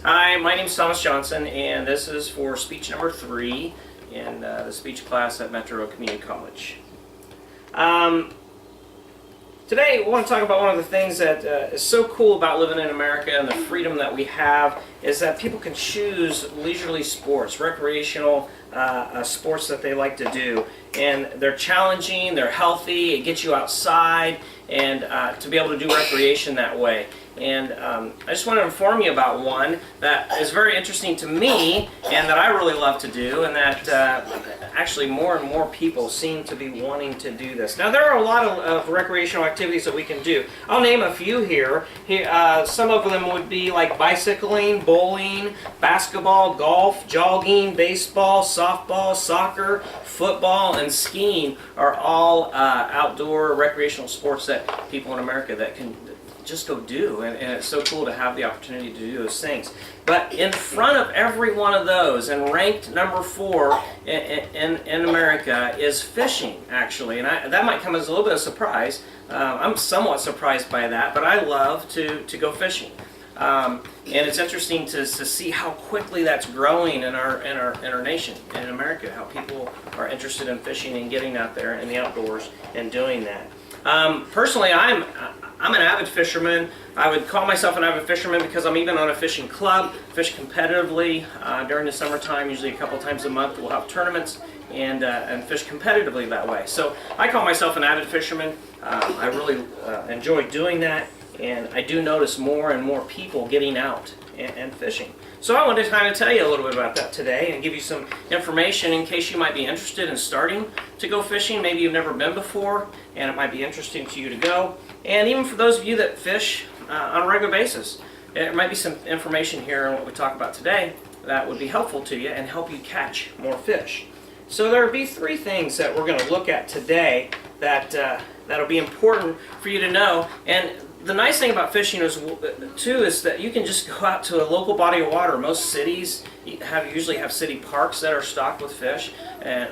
Hi, my name is Thomas Johnson, and this is for speech number 3 in the speech class at Metro Community College. Today, I want to talk about one of the things that is so cool about living in America and the freedom that we have is that people can choose leisurely sports, recreational sports that they like to do. And they're challenging, they're healthy, it gets you outside, and to be able to do recreation that way. And I just want to inform you about one that is very interesting to me and that I really love to do, and that actually more and more people seem to be wanting to do this. Now, there are a lot of recreational activities that we can do. I'll name a few here. Some of them would be like bicycling, bowling, basketball, golf, jogging, baseball, softball, soccer, football, and skiing are all outdoor recreational sports that people in America that can just go do, and it's so cool to have the opportunity to do those things. But in front of every one of those, and ranked number 4 in America, is fishing, actually. And that might come as a little bit of surprise. I'm somewhat surprised by that, but I love to go fishing. And it's interesting to see how quickly that's growing in our nation, in America, how people are interested in fishing and getting out there in the outdoors and doing that. Personally, I'm an avid fisherman. I would call myself an avid fisherman because I'm even on a fishing club, fish competitively during the summertime, usually a couple times a month. We'll have tournaments and fish competitively that way. So I call myself an avid fisherman. I really enjoy doing that, and I do notice more and more people getting out and fishing. So I wanted to kind of tell you a little bit about that today and give you some information in case you might be interested in starting to go fishing. Maybe you've never been before and it might be interesting to you to go. And even for those of you that fish on a regular basis, there might be some information here on what we talk about today that would be helpful to you and help you catch more fish. So there will be 3 things that we're going to look at today that'll be important for you to know. And the nice thing about fishing is that you can just go out to a local body of water. Most cities usually have city parks that are stocked with fish,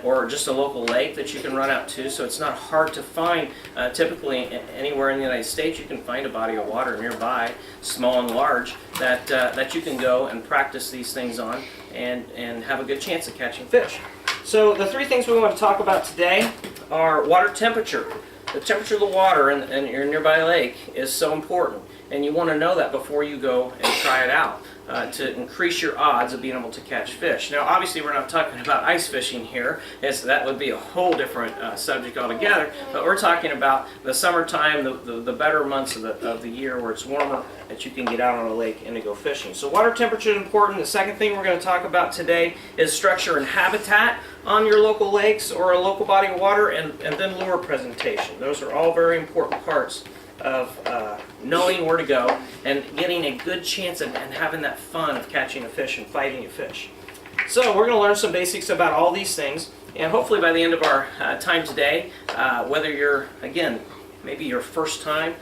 or just a local lake that you can run out to. So it's not hard to find. Typically, anywhere in the United States, you can find a body of water nearby, small and large, that you can go and practice these things on and have a good chance of catching fish. So the 3 things we want to talk about today are water temperature. The temperature of the water in your nearby lake is so important, and you want to know that before you go and try it out to increase your odds of being able to catch fish. Now, obviously, we're not talking about ice fishing here, as that would be a whole different subject altogether, but we're talking about the summertime, the better months of the year where it's warmer, that you can get out on a lake and to go fishing. So water temperature is important. The second thing we're going to talk about today is structure and habitat on your local lakes or a local body of water, and then lure presentation. Those are all very important parts of knowing where to go and getting a good chance and having that fun of catching a fish and fighting a fish. So we're going to learn some basics about all these things, and hopefully by the end of our time today, whether you're, again, maybe your first time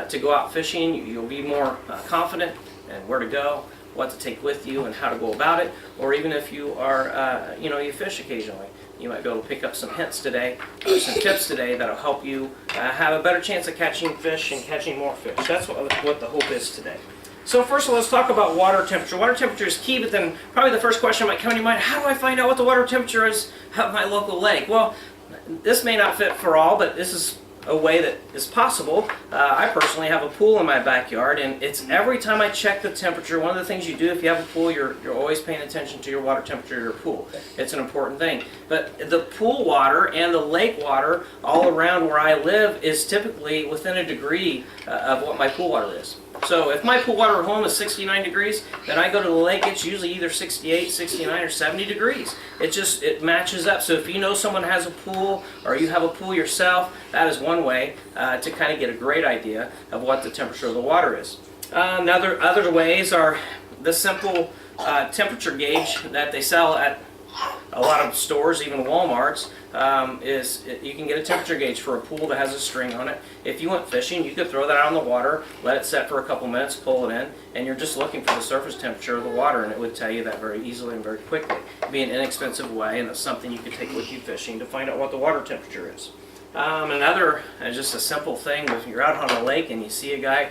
to go out fishing, you'll be more confident in where to go, what to take with you, and how to go about it. Or even if you are, you fish occasionally, you might be able to pick up some hints today, or some tips today that'll help you have a better chance of catching fish and catching more fish. That's what the hope is today. So first of all, let's talk about water temperature. Water temperature is key, but then probably the first question might come to your mind: how do I find out what the water temperature is at my local lake? Well, this may not fit for all, but this is a way that is possible. I personally have a pool in my backyard, and it's every time I check the temperature. One of the things you do if you have a pool, you're always paying attention to your water temperature of your pool. It's an important thing. But the pool water and the lake water all around where I live is typically within a degree of what my pool water is. So if my pool water at home is 69 degrees, then I go to the lake, it's usually either 68, 69, or 70 degrees. It matches up. So if you know someone has a pool, or you have a pool yourself, that is one way to kind of get a great idea of what the temperature of the water is. Other ways are the simple temperature gauge that they sell at a lot of stores, even Walmart's. You can get a temperature gauge for a pool that has a string on it. If you went fishing, you could throw that out in the water, let it set for a couple minutes, pull it in, and you're just looking for the surface temperature of the water, and it would tell you that very easily and very quickly. It'd be an inexpensive way, and it's something you could take with you fishing to find out what the water temperature is. Another, just a simple thing, if you're out on a lake and you see a guy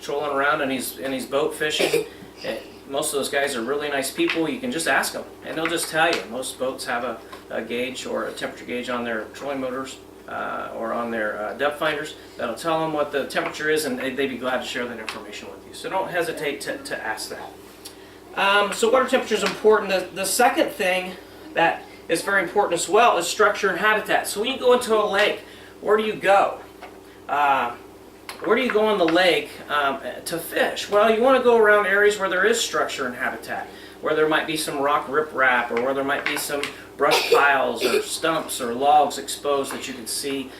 trolling around and he's boat fishing. Most of those guys are really nice people. You can just ask them, and they'll just tell you. Most boats have a gauge or a temperature gauge on their trolling motors or on their depth finders that'll tell them what the temperature is, and they'd be glad to share that information with you. So don't hesitate to ask that. So water temperature is important. The second thing that is very important as well is structure and habitat. So when you go into a lake, where do you go? Where do you go on the lake to fish? Well, you want to go around areas where there is structure and habitat, where there might be some rock riprap, or where there might be some brush piles or stumps or logs exposed that you can see.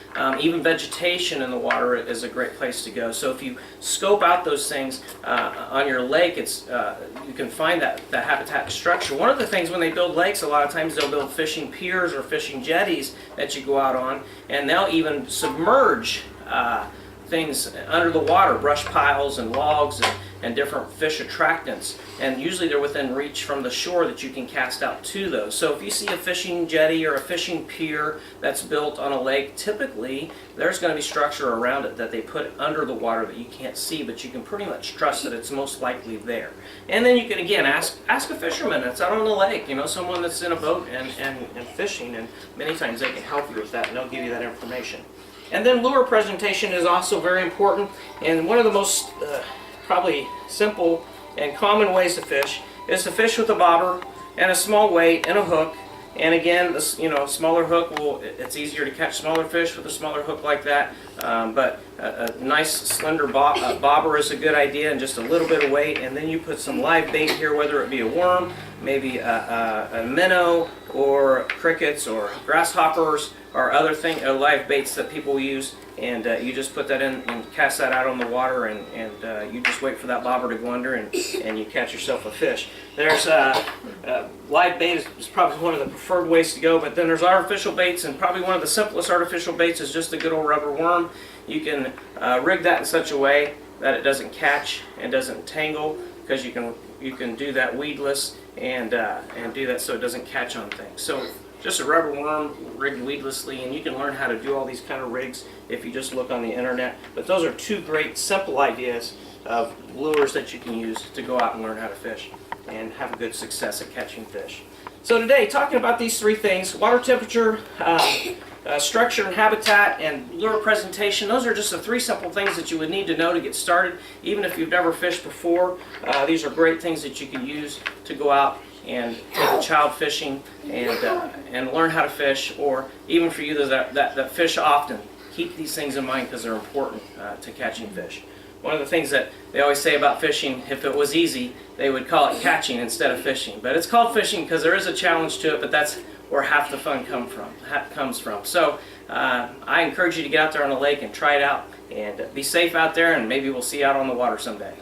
Even vegetation in the water is a great place to go. So if you scope out those things on your lake, you can find that habitat structure. One of the things when they build lakes, a lot of times they'll build fishing piers or fishing jetties that you go out on, and they'll even submerge things under the water, brush piles and logs and different fish attractants, and usually they're within reach from the shore that you can cast out to those. So if you see a fishing jetty or a fishing pier that's built on a lake, typically there's going to be structure around it that they put under the water that you can't see, but you can pretty much trust that it's most likely there. And then you can again ask a fisherman that's out on the lake, someone that's in a boat and fishing, and many times they can help you with that and they'll give you that information. And then lure presentation is also very important, and one of the most probably simple and common ways to fish is to fish with a bobber and a small weight and a hook. And again, this smaller hook it's easier to catch smaller fish with a smaller hook like that. But a nice slender bobber is a good idea, and just a little bit of weight. And then you put some live bait here, whether it be a worm, maybe a minnow, or crickets, or grasshoppers, or other live baits that people use. And you just put that in and cast that out on the water, and you just wait for that bobber to go under, and you catch yourself a fish. There's live bait is probably one of the preferred ways to go, but then there's artificial baits, and probably one of the simplest artificial baits is just a good old rubber worm. You can rig that in such a way that it doesn't catch and doesn't tangle, because you can do that weedless and do that so it doesn't catch on things. So just a rubber worm rigged weedlessly, and you can learn how to do all these kind of rigs if you just look on the internet. But those are two great simple ideas of lures that you can use to go out and learn how to fish and have a good success at catching fish. So today, talking about these three things: water temperature, structure and habitat, and lure presentation. Those are just the three simple things that you would need to know to get started. Even if you've never fished before, these are great things that you can use to go out and take a child fishing and learn how to fish, or even for you that fish often. Keep these things in mind because they're important to catching fish. One of the things that they always say about fishing, if it was easy, they would call it catching instead of fishing. But it's called fishing because there is a challenge to it, but that's where half the fun comes from. So I encourage you to get out there on the lake and try it out, and be safe out there, and maybe we'll see you out on the water someday.